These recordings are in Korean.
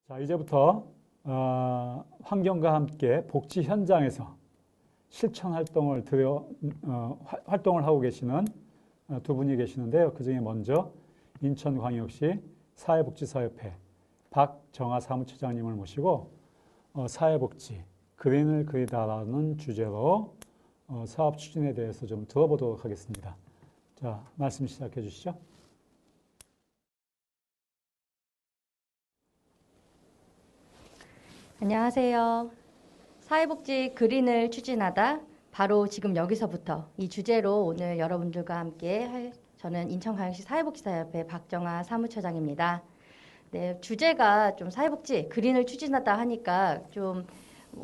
자, 이제부터 환경과 함께 복지 현장에서 실천 활동을 하고 계시는 두 분이 계시는데요. 그중에 먼저 인천광역시 사회복지사협회 박정아 사무처장님을 모시고 사회복지 그린을 그리다라는 주제로 사업 추진에 대해서 좀 들어보도록 하겠습니다. 자, 말씀 시작해 주시죠. 안녕하세요. 사회복지 그린을 추진하다 바로 지금 여기서부터 이 주제로 오늘 여러분들과 함께 저는 인천광역시 사회복지사협회 박정아 사무처장입니다. 네, 주제가 좀 사회복지 그린을 추진하다 하니까 좀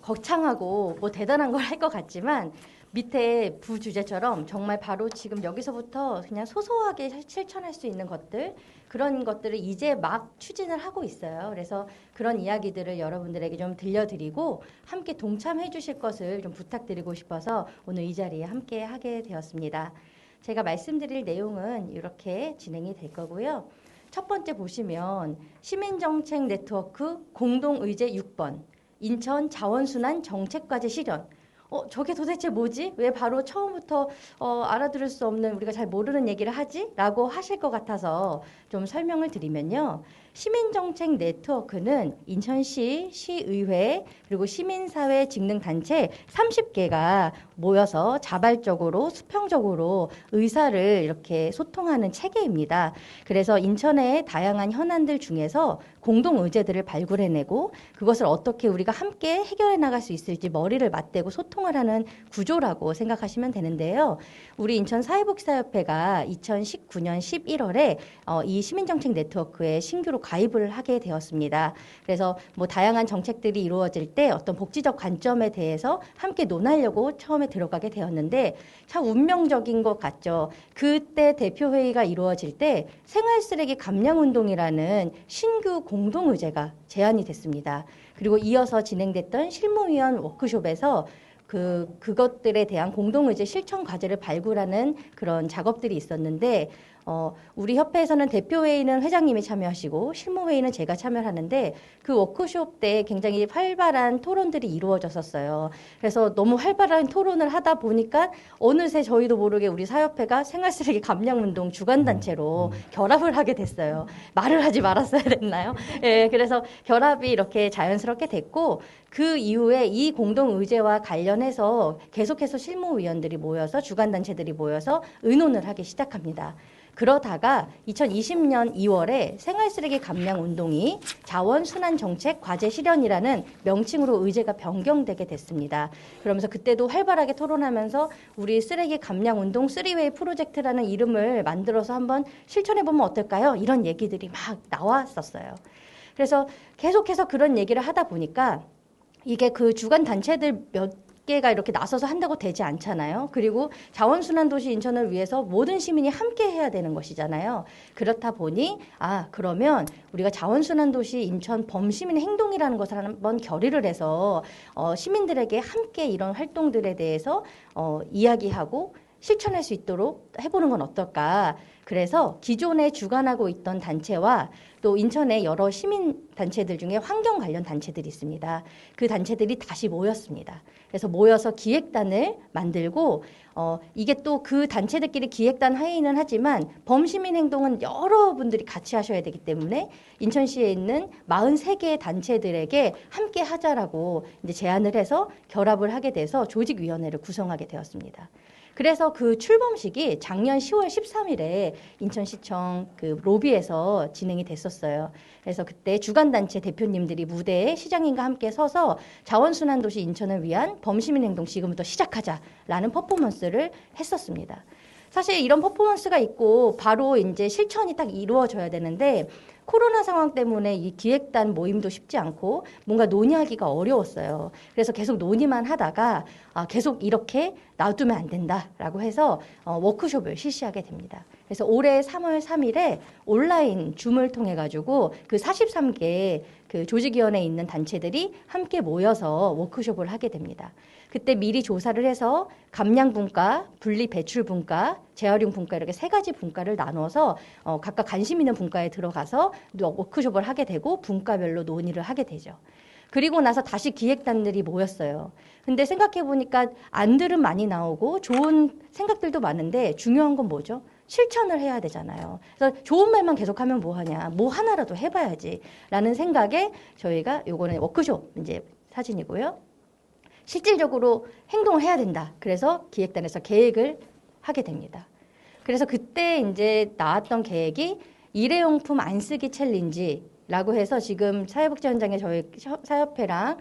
거창하고 뭐 대단한 걸 할 것 같지만 밑에 부주제처럼 정말 바로 지금 여기서부터 그냥 소소하게 실천할 수 있는 것들, 그런 것들을 이제 막 추진을 하고 있어요. 그래서 그런 이야기들을 여러분들에게 좀 들려드리고 함께 동참해 주실 것을 좀 부탁드리고 싶어서 오늘 이 자리에 함께 하게 되었습니다. 제가 말씀드릴 내용은 이렇게 진행이 될 거고요. 첫 번째 보시면 시민정책 네트워크 공동의제 6번 인천 자원순환 정책과제 실현. 저게 도대체 뭐지? 왜 바로 처음부터 알아들을 수 없는 우리가 잘 모르는 얘기를 하지? 라고 하실 것 같아서 좀 설명을 드리면요. 시민정책 네트워크는 인천시, 시의회, 그리고 시민사회 직능단체 30개가 모여서 자발적으로, 수평적으로 의사를 이렇게 소통하는 체계입니다. 그래서 인천의 다양한 현안들 중에서 공동의제들을 발굴해내고 그것을 어떻게 우리가 함께 해결해 나갈 수 있을지 머리를 맞대고 소통을 하는 구조라고 생각하시면 되는데요. 우리 인천 사회복지사협회가 2019년 11월에 이 시민정책 네트워크에 신규로 가입을 하게 되었습니다. 그래서 뭐 다양한 정책들이 이루어질 때 어떤 복지적 관점에 대해서 함께 논하려고 처음에 들어가게 되었는데 참 운명적인 것 같죠. 그때 대표회의가 이루어질 때 생활쓰레기 감량운동이라는 신규 공동의제가 제안이 됐습니다. 그리고 이어서 진행됐던 실무위원 워크숍에서 그것들에 대한 공동의제 실천 과제를 발굴하는 그런 작업들이 있었는데 우리 협회에서는 대표회의는 회장님이 참여하시고 실무회의는 제가 참여하는데 그 워크숍 때 굉장히 활발한 토론들이 이루어졌었어요. 그래서 너무 활발한 토론을 하다 보니까 어느새 저희도 모르게 우리 사협회가 생활쓰레기 감량운동 주관단체로 결합을 하게 됐어요. 말을 하지 말았어야 됐나요? 예, 그래서 결합이 이렇게 자연스럽게 됐고 그 이후에 이 공동의제와 관련해서 계속해서 실무위원들이 모여서 주관단체들이 모여서 의논을 하기 시작합니다. 그러다가 2020년 2월에 생활쓰레기 감량 운동이 자원순환정책 과제 실현이라는 명칭으로 의제가 변경되게 됐습니다. 그러면서 그때도 활발하게 토론하면서 우리 쓰레기 감량 운동 3웨이 프로젝트라는 이름을 만들어서 한번 실천해보면 어떨까요? 이런 얘기들이 막 나왔었어요. 그래서 계속해서 그런 얘기를 하다 보니까 이게 그 주관 단체들 몇 개가 이렇게 나서서 한다고 되지 않잖아요. 그리고 자원순환도시 인천을 위해서 모든 시민이 함께 해야 되는 것이잖아요. 그렇다 보니 그러면 우리가 자원순환도시 인천 범시민 행동이라는 것을 한번 결의를 해서 시민들에게 함께 이런 활동들에 대해서 이야기하고 실천할 수 있도록 해보는 건 어떨까. 그래서 기존에 주관하고 있던 단체와 또 인천의 여러 시민단체들 중에 환경 관련 단체들이 있습니다. 그 단체들이 다시 모였습니다. 그래서 모여서 기획단을 만들고 이게 또 그 단체들끼리 기획단 회의는 하지만 범시민 행동은 여러분들이 같이 하셔야 되기 때문에 인천시에 있는 43개의 단체들에게 함께 하자라고 이제 제안을 해서 결합을 하게 돼서 조직위원회를 구성하게 되었습니다. 그래서 그 출범식이 작년 10월 13일에 인천시청 그 로비에서 진행이 됐었어요. 그래서 그때 주관단체 대표님들이 무대에 시장님과 함께 서서 자원순환도시 인천을 위한 범시민행동 지금부터 시작하자라는 퍼포먼스를 했었습니다. 사실 이런 퍼포먼스가 있고 바로 이제 실천이 딱 이루어져야 되는데 코로나 상황 때문에 이 기획단 모임도 쉽지 않고 뭔가 논의하기가 어려웠어요. 그래서 계속 논의만 하다가 계속 이렇게 놔두면 안 된다라고 해서 워크숍을 실시하게 됩니다. 그래서 올해 3월 3일에 온라인 줌을 통해 가지고 그 43개 그 조직위원회에 있는 단체들이 함께 모여서 워크숍을 하게 됩니다. 그때 미리 조사를 해서 감량 분과, 분리 배출 분과, 재활용 분과 이렇게 세 가지 분과를 나눠서 각각 관심 있는 분과에 들어가서 워크숍을 하게 되고 분과별로 논의를 하게 되죠. 그리고 나서 다시 기획단들이 모였어요. 근데 생각해 보니까 안들은 많이 나오고 좋은 생각들도 많은데 중요한 건 뭐죠? 실천을 해야 되잖아요. 그래서 좋은 말만 계속하면 뭐하냐, 뭐 하나라도 해봐야지라는 생각에 저희가 요거는 워크숍 이제 사진이고요. 실질적으로 행동을 해야 된다. 그래서 기획단에서 계획을 하게 됩니다. 그래서 그때 이제 나왔던 계획이 일회용품 안 쓰기 챌린지라고 해서 지금 사회복지 현장에 저희 사협회랑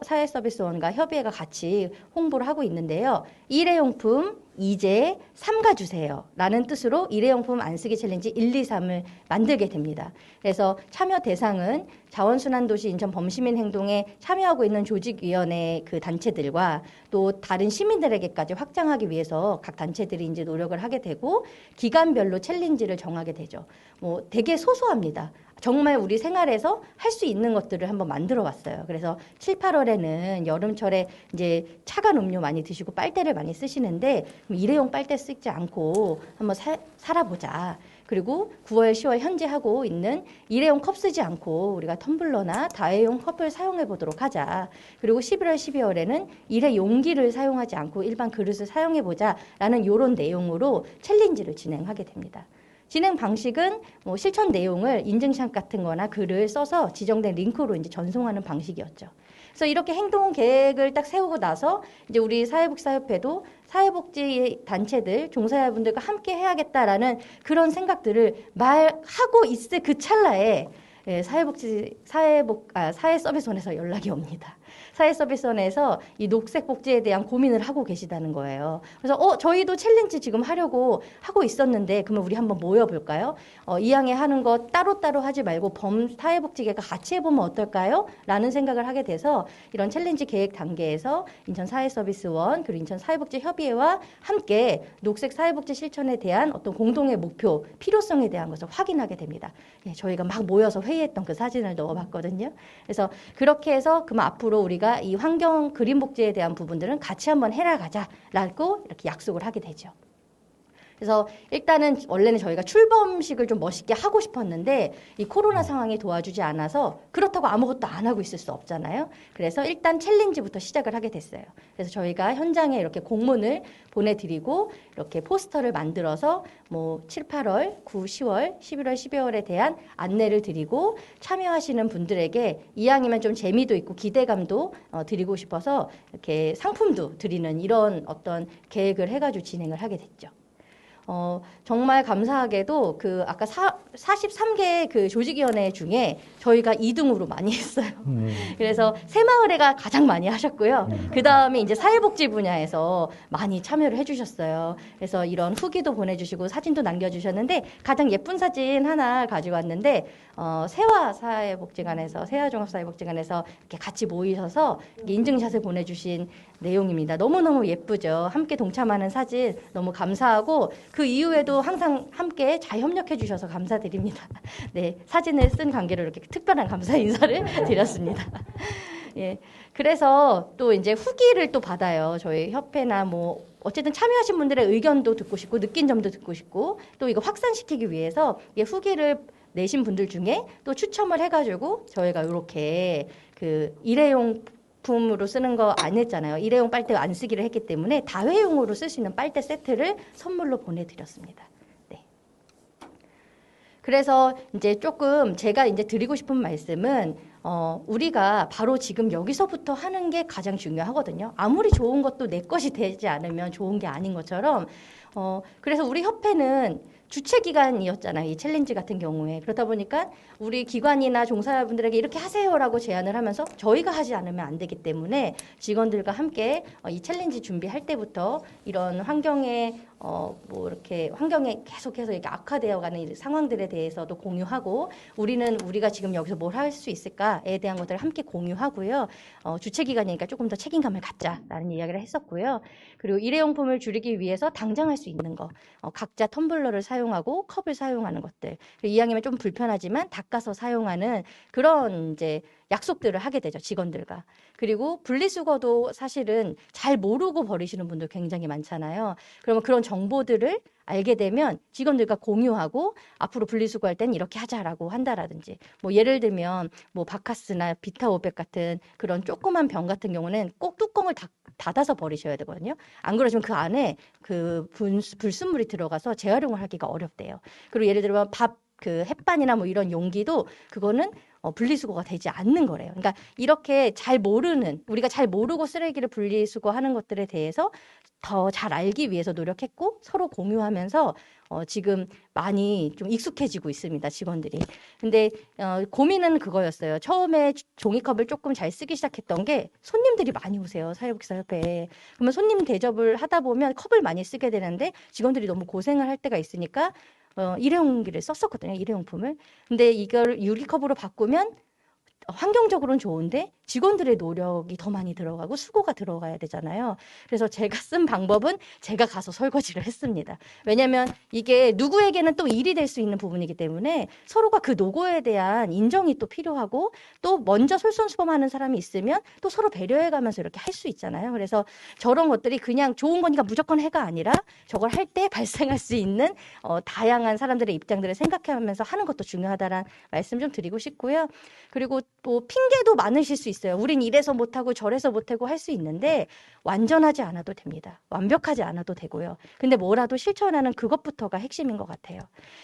사회서비스원과 협의회가 같이 홍보를 하고 있는데요. 일회용품 이제 삼가주세요 라는 뜻으로 일회용품 안 쓰기 챌린지 1, 2, 3을 만들게 됩니다. 그래서 참여 대상은 자원순환도시 인천 범시민 행동에 참여하고 있는 조직위원회 그 단체들과 또 다른 시민들에게까지 확장하기 위해서 각 단체들이 이제 노력을 하게 되고 기간별로 챌린지를 정하게 되죠. 뭐 되게 소소합니다. 정말 우리 생활에서 할 수 있는 것들을 한번 만들어 왔어요. 그래서 7, 8월에는 여름철에 이제 차가운 음료 많이 드시고 빨대를 많이 쓰시는데 일회용 빨대 쓰지 않고 한번 살아보자. 그리고 9월, 10월 현재 하고 있는 일회용 컵 쓰지 않고 우리가 텀블러나 다회용 컵을 사용해 보도록 하자. 그리고 11월, 12월에는 일회 용기를 사용하지 않고 일반 그릇을 사용해 보자라는 이런 내용으로 챌린지를 진행하게 됩니다. 진행 방식은 뭐 실천 내용을 인증샷 같은 거나 글을 써서 지정된 링크로 이제 전송하는 방식이었죠. 그래서 이렇게 행동 계획을 딱 세우고 나서 이제 우리 사회복지사협회도 사회복지 단체들, 종사자분들과 함께 해야겠다라는 그런 생각들을 말하고 있을 그 찰나에 사회서비스원에서 연락이 옵니다. 사회서비스원에서 이 녹색 복지에 대한 고민을 하고 계시다는 거예요. 그래서 저희도 챌린지 지금 하려고 하고 있었는데 그러면 우리 한번 모여볼까요? 이왕에 하는 거 따로따로 하지 말고 사회복지계가 같이 해보면 어떨까요? 라는 생각을 하게 돼서 이런 챌린지 계획 단계에서 인천 사회서비스원 그리고 인천 사회복지협의회와 함께 녹색 사회복지 실천에 대한 어떤 공동의 목표, 필요성에 대한 것을 확인하게 됩니다. 예, 저희가 막 모여서 회의했던 그 사진을 넣어봤거든요. 그래서 그렇게 해서 그럼 앞으로 우리가 이 환경 그린 복지에 대한 부분들은 같이 한번 해나가자라고 이렇게 약속을 하게 되죠. 그래서 일단은 원래는 저희가 출범식을 좀 멋있게 하고 싶었는데 이 코로나 상황이 도와주지 않아서 그렇다고 아무것도 안 하고 있을 수 없잖아요. 그래서 일단 챌린지부터 시작을 하게 됐어요. 그래서 저희가 현장에 이렇게 공문을 보내드리고 이렇게 포스터를 만들어서 뭐 7, 8월, 9, 10월, 11월, 12월에 대한 안내를 드리고 참여하시는 분들에게 이왕이면 좀 재미도 있고 기대감도 드리고 싶어서 이렇게 상품도 드리는 이런 어떤 계획을 해가지고 진행을 하게 됐죠. 정말 감사하게도 그 아까 43개 그 조직위원회 중에 저희가 2등으로 많이 했어요. 그래서 새마을회가 가장 많이 하셨고요. 그 다음에 이제 사회복지 분야에서 많이 참여를 해주셨어요. 그래서 이런 후기도 보내주시고 사진도 남겨주셨는데 가장 예쁜 사진 하나 가지고 왔는데 세화사회복지관에서 세화종합사회복지관에서 이렇게 같이 모이셔서 이렇게 인증샷을 보내주신 내용입니다. 너무너무 예쁘죠. 함께 동참하는 사진 너무 감사하고 그 이후에도 항상 함께 잘 협력해 주셔서 감사드립니다. 네, 사진을 쓴 관계로 이렇게 특별한 감사 인사를 드렸습니다. 예, 그래서 또 이제 후기를 또 받아요. 저희 협회나 뭐 어쨌든 참여하신 분들의 의견도 듣고 싶고 느낀 점도 듣고 싶고 또 이거 확산시키기 위해서 후기를 내신 분들 중에 또 추첨을 해가지고 저희가 이렇게 그 일회용 품으로 쓰는 거 안 했잖아요. 일회용 빨대 안 쓰기를 했기 때문에 다회용으로 쓸 수 있는 빨대 세트를 선물로 보내드렸습니다. 네. 그래서 이제 조금 제가 이제 드리고 싶은 말씀은 우리가 바로 지금 여기서부터 하는 게 가장 중요하거든요. 아무리 좋은 것도 내 것이 되지 않으면 좋은 게 아닌 것처럼 그래서 우리 협회는 주최기관이었잖아요. 이 챌린지 같은 경우에. 그렇다 보니까 우리 기관이나 종사자분들에게 이렇게 하세요라고 제안을 하면서 저희가 하지 않으면 안 되기 때문에 직원들과 함께 이 챌린지 준비할 때부터 이런 환경에 뭐 이렇게 환경에 계속해서 이렇게 악화되어가는 이 상황들에 대해서도 공유하고 우리가 지금 여기서 뭘 할 수 있을까에 대한 것들을 함께 공유하고요. 주최 기관이니까 조금 더 책임감을 갖자라는 이야기를 했었고요. 그리고 일회용품을 줄이기 위해서 당장 할 수 있는 거, 각자 텀블러를 사용하고 컵을 사용하는 것들, 이왕이면 좀 불편하지만 닦아서 사용하는 그런 이제 약속들을 하게 되죠, 직원들과. 그리고 분리수거도 사실은 잘 모르고 버리시는 분들 굉장히 많잖아요. 그러면 그런 정보들을 알게 되면 직원들과 공유하고 앞으로 분리수거할 땐 이렇게 하자라고 한다라든지, 뭐 예를 들면 뭐 바카스나 비타500 같은 그런 조그만 병 같은 경우는 꼭 뚜껑을 닫아서 버리셔야 되거든요. 안 그러시면 그 안에 그 불순물이 들어가서 재활용을 하기가 어렵대요. 그리고 예를 들면 그 햇반이나 뭐 이런 용기도 그거는 분리수거가 되지 않는 거래요. 그러니까 이렇게 우리가 잘 모르고 쓰레기를 분리수거하는 것들에 대해서 더 잘 알기 위해서 노력했고 서로 공유하면서 지금 많이 좀 익숙해지고 있습니다, 직원들이. 근데 고민은 그거였어요. 처음에 종이컵을 조금 잘 쓰기 시작했던 게 손님들이 많이 오세요, 사회복지사협회에. 그러면 손님 대접을 하다 보면 컵을 많이 쓰게 되는데 직원들이 너무 고생을 할 때가 있으니까 일회용기를 썼었거든요, 일회용품을. 근데 이걸 유리컵으로 바꾸면 환경적으로는 좋은데 직원들의 노력이 더 많이 들어가고 수고가 들어가야 되잖아요. 그래서 제가 쓴 방법은 제가 가서 설거지를 했습니다. 왜냐하면 이게 누구에게는 또 일이 될 수 있는 부분이기 때문에 서로가 그 노고에 대한 인정이 또 필요하고 또 먼저 솔선수범하는 사람이 있으면 또 서로 배려해가면서 이렇게 할 수 있잖아요. 그래서 저런 것들이 그냥 좋은 거니까 무조건 해가 아니라 저걸 할 때 발생할 수 있는 다양한 사람들의 입장들을 생각하면서 하는 것도 중요하다라는 말씀 좀 드리고 싶고요. 그리고 또 핑계도 많으실 수 있어요. 우린 이래서 못하고 저래서 못하고 할 수 있는데 완전하지 않아도 됩니다. 완벽하지 않아도 되고요. 근데 뭐라도 실천하는 그것부터가 핵심인 것 같아요.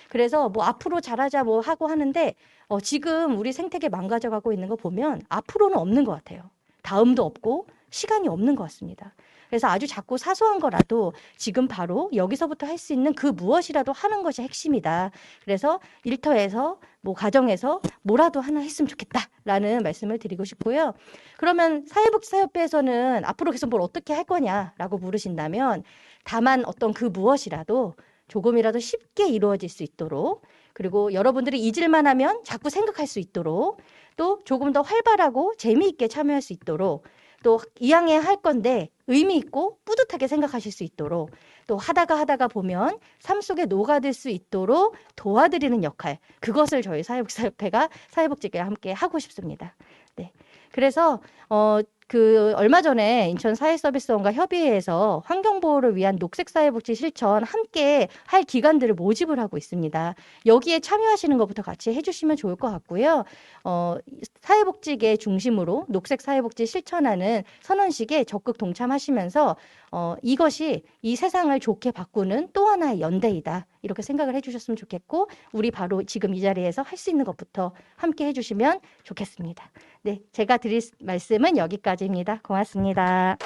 그래서 뭐 앞으로 잘하자 뭐 하고 하는데 지금 우리 생태계 망가져가고 있는 거 보면 앞으로는 없는 것 같아요. 다음도 없고 시간이 없는 것 같습니다. 그래서 아주 작고 사소한 거라도 지금 바로 여기서부터 할 수 있는 그 무엇이라도 하는 것이 핵심이다. 그래서 일터에서 뭐 가정에서 뭐라도 하나 했으면 좋겠다라는 말씀을 드리고 싶고요. 그러면 사회복지사협회에서는 앞으로 계속 뭘 어떻게 할 거냐라고 물으신다면 다만 어떤 그 무엇이라도 조금이라도 쉽게 이루어질 수 있도록 그리고 여러분들이 잊을만 하면 자꾸 생각할 수 있도록 또 조금 더 활발하고 재미있게 참여할 수 있도록 또 이왕에 할 건데 의미 있고 뿌듯하게 생각하실 수 있도록 또 하다가 보면 삶 속에 녹아들 수 있도록 도와드리는 역할 그것을 저희 사회복지사협회가 사회복지계와 함께 하고 싶습니다. 네. 그래서 얼마 전에 인천 사회서비스원과 협의회에서 환경보호를 위한 녹색사회복지 실천 함께 할 기관들을 모집을 하고 있습니다. 여기에 참여하시는 것부터 같이 해주시면 좋을 것 같고요. 사회복지계 중심으로 녹색사회복지 실천하는 선언식에 적극 동참하시면서 이것이 이 세상을 좋게 바꾸는 또 하나의 연대이다. 이렇게 생각을 해주셨으면 좋겠고 우리 바로 지금 이 자리에서 할 수 있는 것부터 함께 해주시면 좋겠습니다. 네, 제가 드릴 말씀은 여기까지입니다. 고맙습니다.